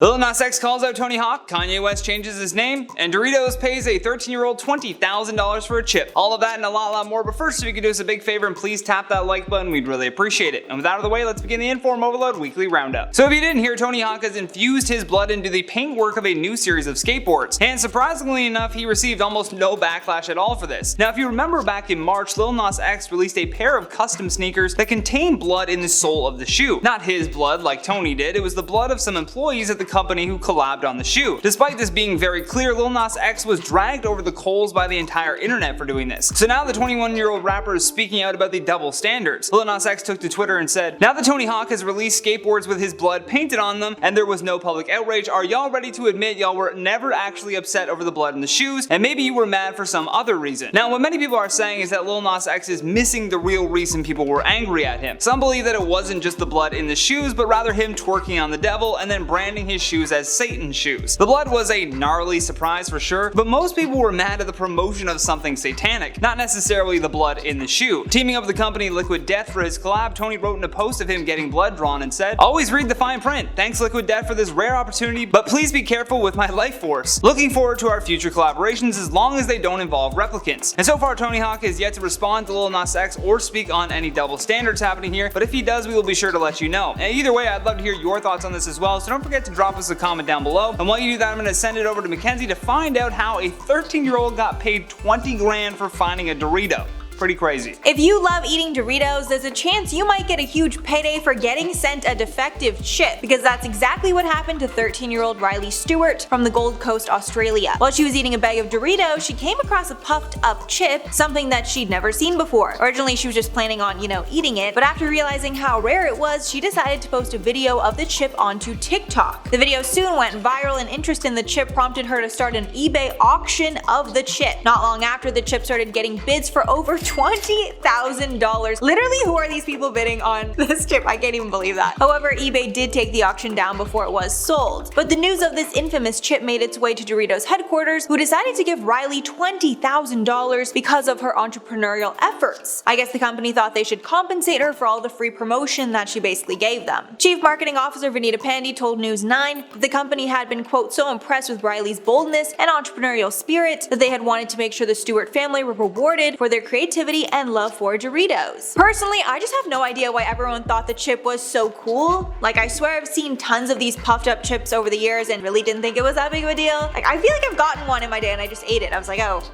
Lil Nas X calls out Tony Hawk, Kanye West changes his name, and Doritos pays a 13-year-old $20,000 for a chip. All of that and a lot more, but first if you could do us a big favor and please tap that like button, we'd really appreciate it. And with that out of the way, let's begin the InformOverload weekly roundup. So if you didn't hear, Tony Hawk has infused his blood into the paintwork of a new series of skateboards, and surprisingly enough, he received almost no backlash at all for this. Now if you remember back in March, Lil Nas X released a pair of custom sneakers that contain blood in the sole of the shoe. Not his blood like Tony did, it was the blood of some employees at the company who collabed on the shoe. Despite this being very clear, Lil Nas X was dragged over the coals by the entire internet for doing this. So now the 21-year-old rapper is speaking out about the double standards. Lil Nas X took to Twitter and said, "Now that Tony Hawk has released skateboards with his blood painted on them and there was no public outrage, are y'all ready to admit y'all were never actually upset over the blood in the shoes and maybe you were mad for some other reason?" Now what many people are saying is that Lil Nas X is missing the real reason people were angry at him. Some believe that it wasn't just the blood in the shoes, but rather him twerking on the devil and then branding his shoes as Satan shoes. The blood was a gnarly surprise for sure, but most people were mad at the promotion of something satanic, not necessarily the blood in the shoe. Teaming up with the company Liquid Death for his collab, Tony wrote in a post of him getting blood drawn and said, "Always read the fine print. Thanks Liquid Death for this rare opportunity, but please be careful with my life force. Looking forward to our future collaborations as long as they don't involve replicants." And so far Tony Hawk has yet to respond to Lil Nas X or speak on any double standards happening here, but if he does, we will be sure to let you know. And either way, I'd love to hear your thoughts on this as well, so don't forget to drop us a comment down below. And while you do that, I'm going to send it over to Mackenzie to find out how a 13-year-old got paid 20 grand for finding a Dorito. Pretty crazy. If you love eating Doritos, there's a chance you might get a huge payday for getting sent a defective chip, because that's exactly what happened to 13-year-old Riley Stewart from the Gold Coast, Australia. While she was eating a bag of Doritos, she came across a puffed up chip, something that she'd never seen before. Originally she was just planning on, eating it, but after realizing how rare it was, she decided to post a video of the chip onto TikTok. The video soon went viral and interest in the chip prompted her to start an eBay auction of the chip. Not long after, the chip started getting bids for over $20,000. Literally, who are these people bidding on this chip? I can't even believe that. However, eBay did take the auction down before it was sold. But the news of this infamous chip made its way to Doritos headquarters, who decided to give Riley $20,000 because of her entrepreneurial efforts. I guess the company thought they should compensate her for all the free promotion that she basically gave them. Chief Marketing Officer Vanita Pandey told News 9 that the company had been, quote, so impressed with Riley's boldness and entrepreneurial spirit that they had wanted to make sure the Stewart family were rewarded for their creativity and love for Doritos. Personally, I just have no idea why everyone thought the chip was so cool. Like, I swear I've seen tons of these puffed up chips over the years and really didn't think it was that big of a deal. Like, I feel like I've gotten one in my day and I just ate it. I was like, oh,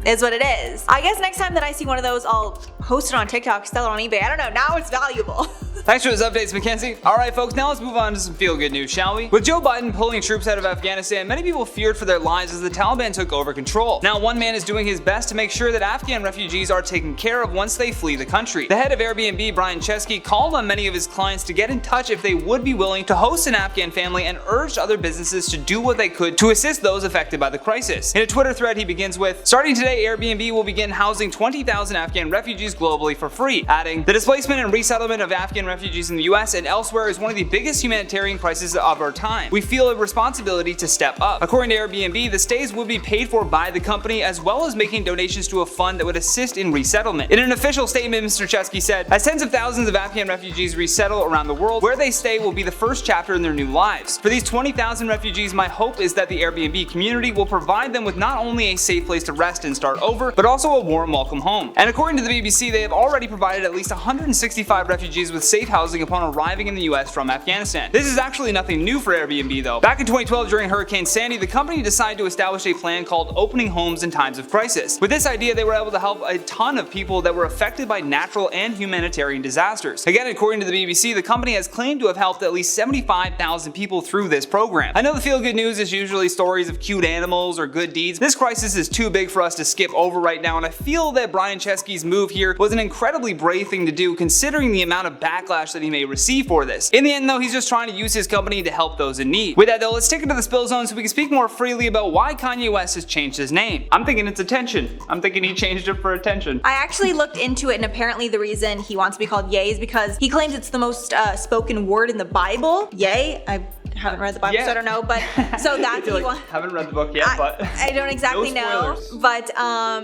is what it is. I guess next time that I see one of those, I'll post it on TikTok, sell it on eBay. I don't know, now it's valuable. Thanks for those updates, Mackenzie. Alright folks, now let's move on to some feel-good news, shall we? With Joe Biden pulling troops out of Afghanistan, many people feared for their lives as the Taliban took over control. Now one man is doing his best to make sure that Afghan refugees are taken care of once they flee the country. The head of Airbnb, Brian Chesky, called on many of his clients to get in touch if they would be willing to host an Afghan family and urged other businesses to do what they could to assist those affected by the crisis. In a Twitter thread he begins with, "Starting today, Airbnb will begin housing 20,000 Afghan refugees globally for free," adding, "The displacement and resettlement of Afghan refugees in the US and elsewhere is one of the biggest humanitarian crises of our time. We feel a responsibility to step up." According to Airbnb, the stays would be paid for by the company as well as making donations to a fund that would assist in resettlement. In an official statement, Mr. Chesky said, "As tens of thousands of Afghan refugees resettle around the world, where they stay will be the first chapter in their new lives. For these 20,000 refugees, my hope is that the Airbnb community will provide them with not only a safe place to rest and start over, but also a warm welcome home." And according to the BBC, they have already provided at least 165 refugees with safe housing upon arriving in the US from Afghanistan. This is actually nothing new for Airbnb though. Back in 2012 during Hurricane Sandy, the company decided to establish a plan called Opening Homes in Times of Crisis. With this idea, they were able to help a ton of people that were affected by natural and humanitarian disasters. Again, according to the BBC, the company has claimed to have helped at least 75,000 people through this program. I know the feel-good news is usually stories of cute animals or good deeds. This crisis is too big for us to skip over right now, and I feel that Brian Chesky's move here was an incredibly brave thing to do considering the amount of backlash that he may receive for this. In the end though, he's just trying to use his company to help those in need. With that though, let's take it to the spill zone so we can speak more freely about why Kanye West has changed his name. I'm thinking it's attention. I'm thinking he changed it for attention. I actually looked into it and apparently the reason he wants to be called Ye is because he claims it's the most spoken word in the Bible. Ye? I haven't read the Bible, so I don't know, but so that's haven't read the book yet, but I don't exactly know. But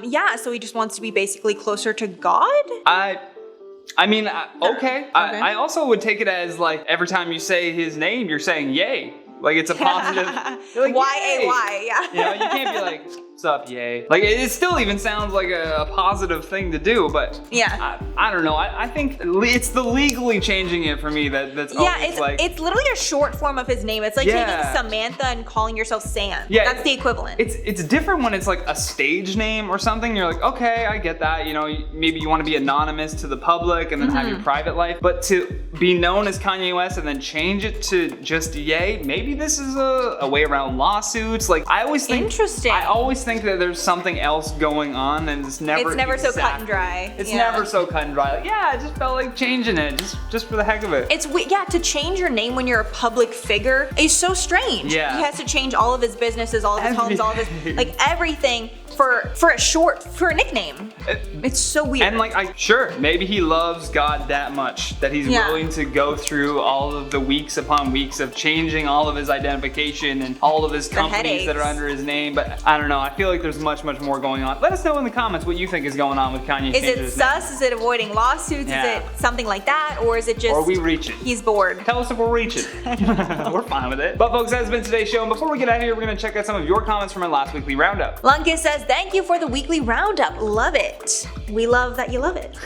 yeah, so he just wants to be basically closer to God? I mean, okay. I also would take it as like every time you say his name, you're saying yay. Like it's a positive. You're like, Y-A-Y, yeah. You know, you can't be like, what's up, yay. Like it still even sounds like a positive thing to do, but yeah. I don't know. I think it's the legally changing it for me that's always like. It's literally a short form of his name. It's like taking Samantha and calling yourself Sam. Yeah, that's the equivalent. It's different when it's like a stage name or something. You're like, okay, I get that. You know, maybe you want to be anonymous to the public and then have your private life. But to be known as Kanye West and then change it to just Ye, maybe this is a way around lawsuits. Like I always think. Interesting. I always think that there's something else going on and it's never so cut and dry. It's never so cut and dry. Like, yeah, I just felt like changing it just for the heck of it. To change your name when you're a public figure is so strange. Yeah. He has to change all of his businesses, all of his homes, all of his like everything for a nickname. It's so weird. And like sure, maybe he loves God that much that he's willing to go through all of the weeks upon weeks of changing all of his identification and all of his companies that are under his name. But I don't know. I feel like there's much more going on. Let us know in the comments what you think is going on with Kanye. Is it sus? Is it avoiding lawsuits? Yeah. Is it something like that? Or is it just? Or are we reaching? He's bored. Tell us if we're reaching. We're fine with it. But folks, that has been today's show. And before we get out of here, we're gonna check out some of your comments from our last weekly roundup. Lunkus says, thank you for the weekly roundup. Love it. We love that you love it.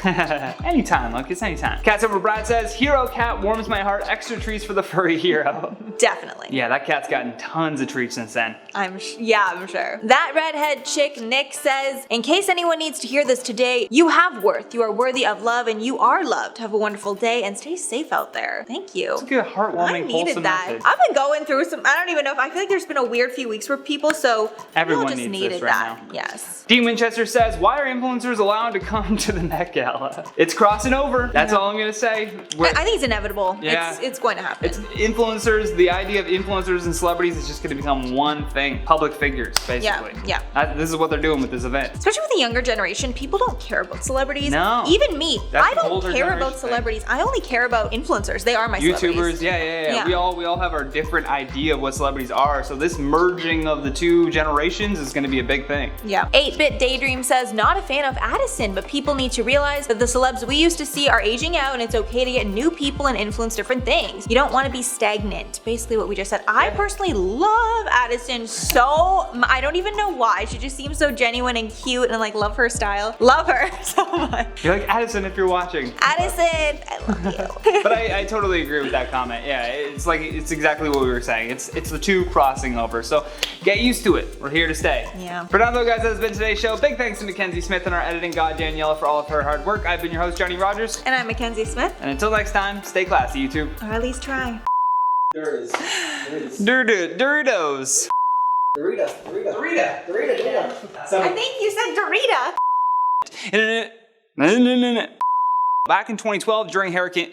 Anytime, Lucas, anytime. Cats Over Brad says, Hero Cat warms my heart. Extra treats for the furry hero. Definitely. Yeah, that cat's gotten tons of treats since then. I'm sure. That redhead chick Nick says, in case anyone needs to hear this today, you have worth. You are worthy of love and you are loved. Have a wonderful day and stay safe out there. Thank you. It's a good, heartwarming, I needed that. message. I've been going through some, I don't even know if, I feel like there's been a weird few weeks for people, so everyone just needs needed this right that. now. Yes. Dean Winchester says, why are influencers allowed to come to the Met Gala? It's crossing over. That's all I'm gonna say. I think it's inevitable. Yeah. It's going to happen. It's influencers, the idea of influencers and celebrities is just gonna become one thing. Public figures, basically. Yeah. This is what they're doing with this event. Especially with the younger generation, people don't care about celebrities. No. Even me. That's I the don't older care about generation celebrities. I only care about influencers. They are my YouTubers, celebrities. yeah. We all have our different idea of what celebrities are. So this merging of the two generations is gonna be a big thing. Yeah. 8-Bit Daydream says, not a fan of Addison, but people need to realize that the celebs we used to see are aging out and it's okay to get new people and influence different things. You don't want to be stagnant. Basically what we just said. I personally love Addison so, I don't even know why. She just seems so genuine and cute and like love her style. Love her so much. You're like, Addison, if you're watching. Addison, I love you. But I totally agree with that comment. Yeah, it's exactly what we were saying. It's the two crossing over. So get used to it. We're here to stay. Yeah. For now though, guys, that has been today's show. Big thanks to Mackenzie Smith and our editing god Daniela for all of her hard work. I've been your host, Johnny Rogers. And I'm Mackenzie Smith. And until next time, stay classy, YouTube. Or at least try. Doritos. I think you said Dorita. Back in 2012 during Hurricane?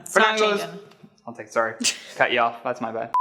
It's not changing. Sorry, cut you off. That's my bad.